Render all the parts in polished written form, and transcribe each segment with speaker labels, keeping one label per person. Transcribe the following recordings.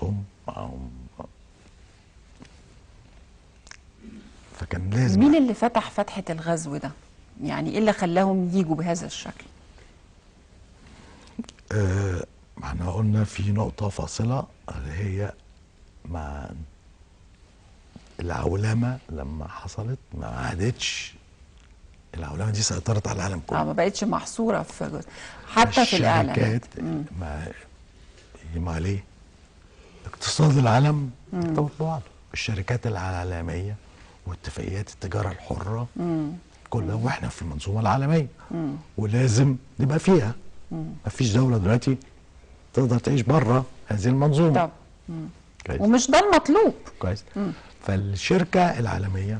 Speaker 1: فلوسهم معاهم، فكان لازم.
Speaker 2: مين اللي فتح فتحة الغزو ده؟ يعني ايه اللي خلاهم يجوا بهذا الشكل؟
Speaker 1: ما احنا قلنا في نقطة فاصلة اللي هي مع العولمة لما حصلت، ما عادتش العولمة دي سيطرت على العالم كله.
Speaker 2: ما بقتش محصورة في جزء حتى في الإعلانات.
Speaker 1: ما ليه؟ اقتصاد العالم ارتبط ببعضه، الشركات العالمية واتفاقيات التجارة الحرة كلها، واحنا في المنظومة العالمية ولازم نبقى فيها. مفيش دولة دلوقتي تقدر تعيش بره هذه المنظومة.
Speaker 2: طب ومش ده المطلوب.
Speaker 1: كويس. فالشركة العالمية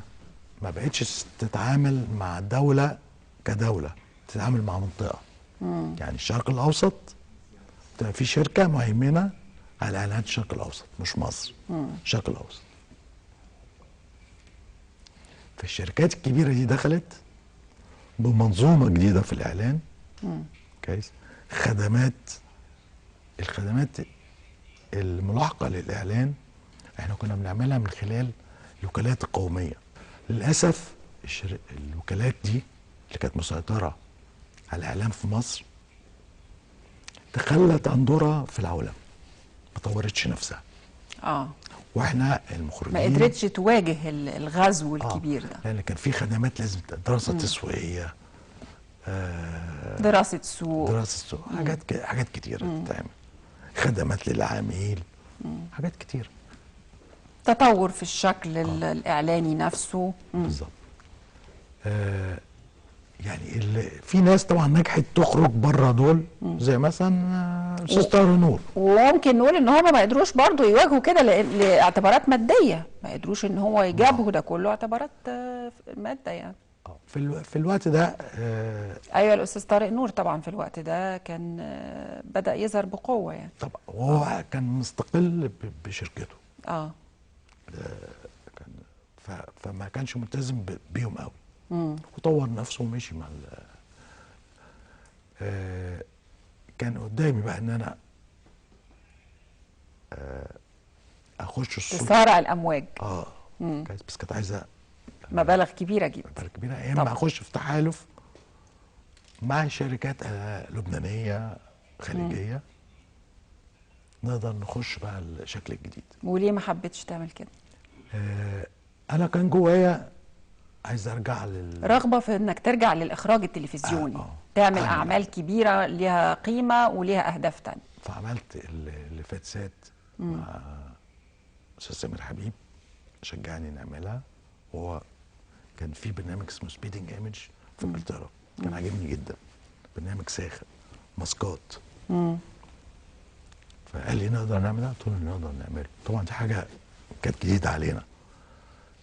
Speaker 1: ما بقتش تتعامل مع دولة كدولة، تتعامل مع منطقة. يعني الشرق الأوسط تبقى في شركة مهيمنة على إعلانات الشرق الأوسط، مش مصر. الشرق الأوسط. فالشركات الكبيرة دي دخلت بمنظومة جديدة في الإعلان. كويس. الخدمات الملاحقة للإعلان احنا كنا بنعملها من خلال الوكالات القومية. للأسف الوكالات دي اللي كانت مسيطرة على الإعلام في مصر تخلت عن دورها في العولمة، ما طورتش نفسها. واحنا المخرجين
Speaker 2: ما قدرتش تواجه الغزو الكبير ده،
Speaker 1: لأن كان في خدمات لازم دراسة تسويقية،
Speaker 2: دراسة سوق،
Speaker 1: حاجات كتيرة تتعمل، خدمات للعميل، حاجات كتيرة،
Speaker 2: تطور في الشكل الإعلاني نفسه.
Speaker 1: بالظبط. يعني في ناس طبعا نجحت تخرج بره دول، زي مثلا استاذ طاهر نور.
Speaker 2: وممكن نقول ان هم ما قدروش برضو يواجهوا كده لاعتبارات ماديه، ما قدروش ان هو يجابهوا ده كله اعتبارات ماده يعني.
Speaker 1: في الوقت ده
Speaker 2: ايوه الاستاذ طارق نور طبعا في الوقت ده كان بدأ يظهر بقوه يعني.
Speaker 1: طبعا وهو كان مستقل بشركته. فما كانش ملتزم بيهم قوي، وطور نفسه ومشي مع كان قدامي بقى ان انا اخش السوق،
Speaker 2: تسارع الامواج.
Speaker 1: بس كانت عايزه
Speaker 2: مبالغ كبيره جدا،
Speaker 1: مبالغ كبيره. يا اما اخش في تحالف مع شركات لبنانيه خليجيه نقدر نخش بقى الشكل الجديد.
Speaker 2: وليه ما حبيتش تعمل كده؟
Speaker 1: انا كان جوايا عايز ارجع
Speaker 2: رغبه في انك ترجع للاخراج التلفزيوني، تعمل اعمال كبيره ليها قيمه وليها اهداف تانية.
Speaker 1: فعملت اللي فات سات مع استاذ سامر حبيب، شجعني نعملها. وهو كان في برنامج اسمه سبيدنج ايمج في انجلترا، كان عاجبني جدا، برنامج ساخن ماسكات. فقال لي نقدر نعملها؟ قلت له نقدر نعملها. طبعا دي حاجه كانت جديده علينا.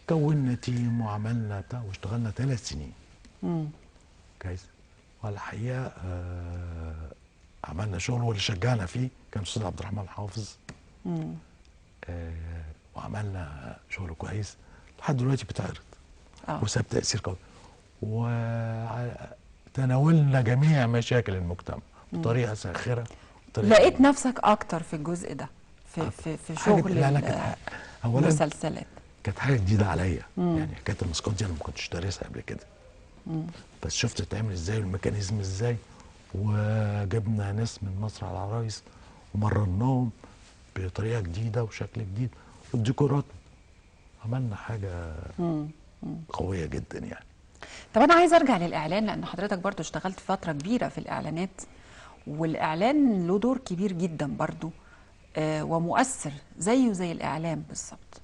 Speaker 1: كونا تيم وعملنا بتاع واشتغلنا 3 سنين. كويس. والحقيقه عملنا شغل، واللي شجعنا فيه كان الاستاذ عبد الرحمن حافظ. وعملنا شغل كويس لحد دلوقتي بتعرض وساب تاثير قوي، وتناولنا جميع مشاكل المجتمع بطريقه ساخره.
Speaker 2: لقيت نفسك اكتر في الجزء ده في شغل المسلسلات؟
Speaker 1: كانت حاجه جديده عليا. يعني حكايه الماسكات دي انا ما كنتش دارسها قبل كده، بس شفت بتتعمل ازاي والميكانيزم ازاي، وجبنا ناس من مصر على العرايس ومرناهم بطريقه جديده وشكل جديد، والديكورات عملنا حاجه قويه جدا يعني.
Speaker 2: طب انا عايز ارجع للاعلان، لان حضرتك برضو اشتغلت فتره كبيره في الاعلانات، والاعلان له دور كبير جدا برضو ومؤثر زيه زي الاعلام بالظبط،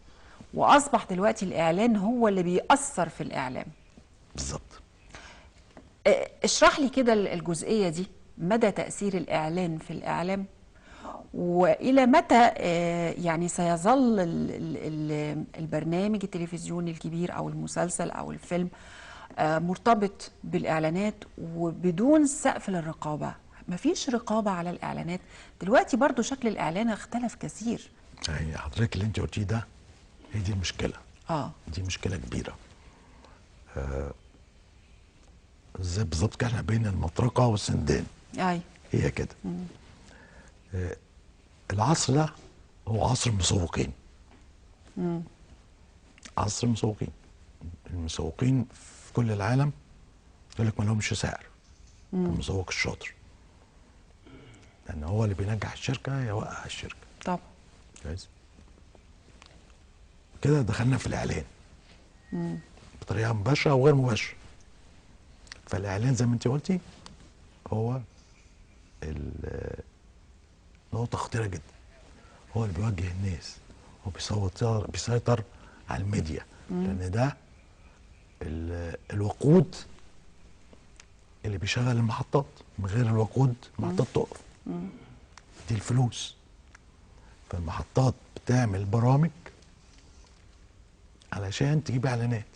Speaker 2: واصبح دلوقتي الاعلان هو اللي بيأثر في الاعلام
Speaker 1: بالظبط.
Speaker 2: اشرح لي كده الجزئيه دي، مدى تأثير الاعلان في الاعلام، والى متى يعني سيظل البرنامج التلفزيوني الكبير او المسلسل او الفيلم مرتبط بالاعلانات وبدون سقف للرقابه؟ مفيش رقابه على الاعلانات دلوقتي، برضو شكل الاعلان اختلف كثير.
Speaker 1: يعني حضرتك اللي انت قلتيه ده هي دي المشكله. دي مشكله كبيره. ازاي بالظبط كده بين المطرقه والسندان.
Speaker 2: ايوه
Speaker 1: هي كده. العصر ده هو عصر المسوقين. عصر المسوقين. المسوقين في كل العالم يقول لك ما لهمش سعر. المسوق الشاطر، لان هو اللي بينجح الشركه يوقع الشركه.
Speaker 2: طبعا.
Speaker 1: كويس. كده دخلنا في الاعلان بطريقه مباشره وغير مباشره. فالاعلان زي ما انت قلتي هو نقطه خطيره جدا. هو اللي بيوجه الناس، هو بيسيطر على الميديا، لان ده الوقود اللي بيشغل المحطات. من غير الوقود المحطات تقف. دي الفلوس. فالمحطات بتعمل برامج علشان تجيب اعلانات.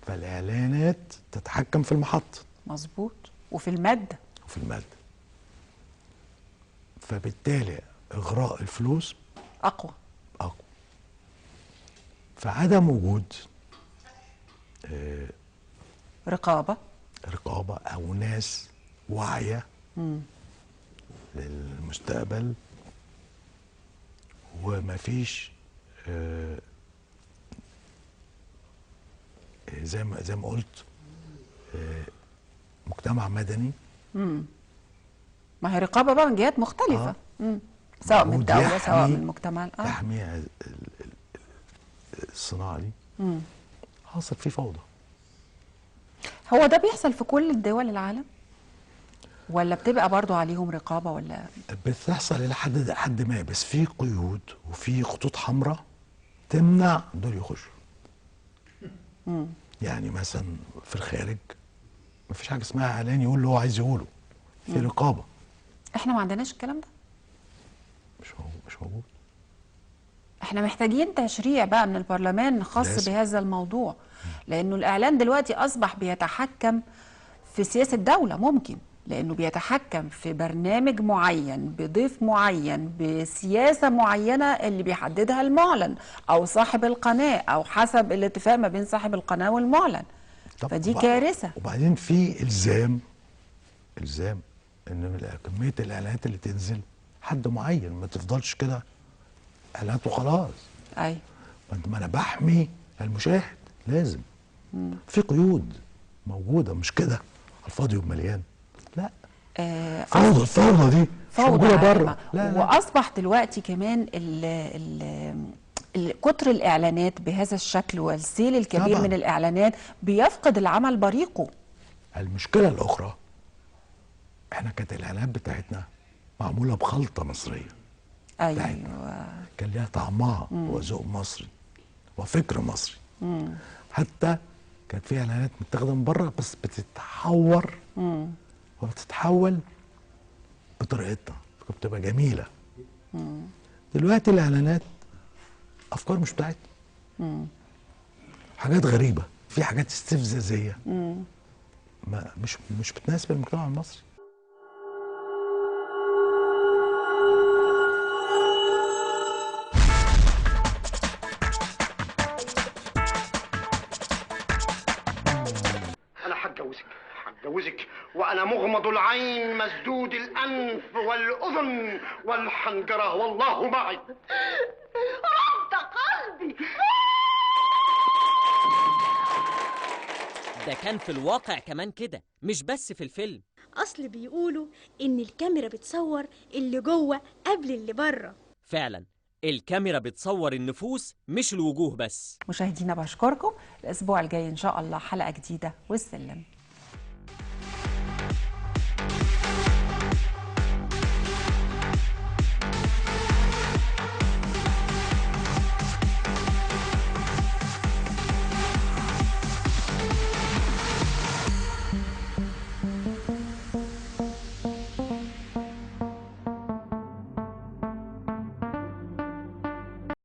Speaker 1: فالاعلانات تتحكم في المحطه.
Speaker 2: مظبوط. وفي الماده.
Speaker 1: وفي الماده. فبالتالي اغراء الفلوس
Speaker 2: اقوى.
Speaker 1: فعدم وجود
Speaker 2: رقابه
Speaker 1: او ناس واعيه للمستقبل، ومفيش زي ما قلت مجتمع مدني.
Speaker 2: ما هي رقابه بقى من جهات مختلفه. سواء من الدوله سواء من المجتمع.
Speaker 1: تحمي الصناعه دي. حاصل فيه فوضى.
Speaker 2: هو ده بيحصل في كل الدول العالم ولا بتبقى برضو عليهم رقابه؟ ولا
Speaker 1: بتحصل الى حد ما، بس في قيود وفي خطوط حمراء تمنع دول يخشوا. يعني مثلا في الخارج مفيش حاجه اسمها اعلان يقول اللي هو عايز يقوله. في رقابه.
Speaker 2: احنا ما عندناش الكلام ده.
Speaker 1: مش موجود.
Speaker 2: احنا محتاجين تشريع بقى من البرلمان خاص
Speaker 1: لازم.
Speaker 2: بهذا الموضوع، لانه الاعلان دلوقتي اصبح بيتحكم في سياسه الدوله. ممكن لانه بيتحكم في برنامج معين بضيف معين بسياسه معينه اللي بيحددها المعلن او صاحب القناه او حسب الاتفاق ما بين صاحب القناه والمعلن. فدي كارثه.
Speaker 1: وبعدين في الزام ان كميه الاعلانات اللي تنزل حد معين، ما تفضلش كده اعلانات وخلاص.
Speaker 2: ايوه.
Speaker 1: ما انا بحمي المشاهد. لازم في قيود موجوده، مش كده على الفاضي ومليان. لا. الفوضى دي مش موجوده بره. لا.
Speaker 2: واصبح دلوقتي كمان كتر الاعلانات بهذا الشكل والسيل الكبير طبعا من الاعلانات بيفقد العمل بريقه.
Speaker 1: المشكله الاخرى، احنا كانت الاعلانات بتاعتنا معموله بخلطه مصريه.
Speaker 2: ايوه.
Speaker 1: كان ليها طعمها وذوق مصري وفكر مصري. حتى كانت في اعلانات متاخده من بره بس بتتحور وبتتحول بطريقتنا، بتبقى جميله. دلوقتي الاعلانات افكار مش بتاعتنا. حاجات غريبه، في حاجات استفزازيه مش بتناسب المجتمع المصري.
Speaker 3: هتجوزك وانا مغمض العين مسدود الانف والاذن والحنجره والله معي.
Speaker 4: رد قلبي.
Speaker 5: ده كان في الواقع كمان كده، مش بس في الفيلم.
Speaker 4: اصل بيقولوا ان الكاميرا بتصور اللي جوه قبل اللي بره.
Speaker 5: فعلا الكاميرا بتصور النفوس مش الوجوه بس.
Speaker 2: مشاهدينا بشكركم. الاسبوع الجاي ان شاء الله حلقة جديدة والسلام.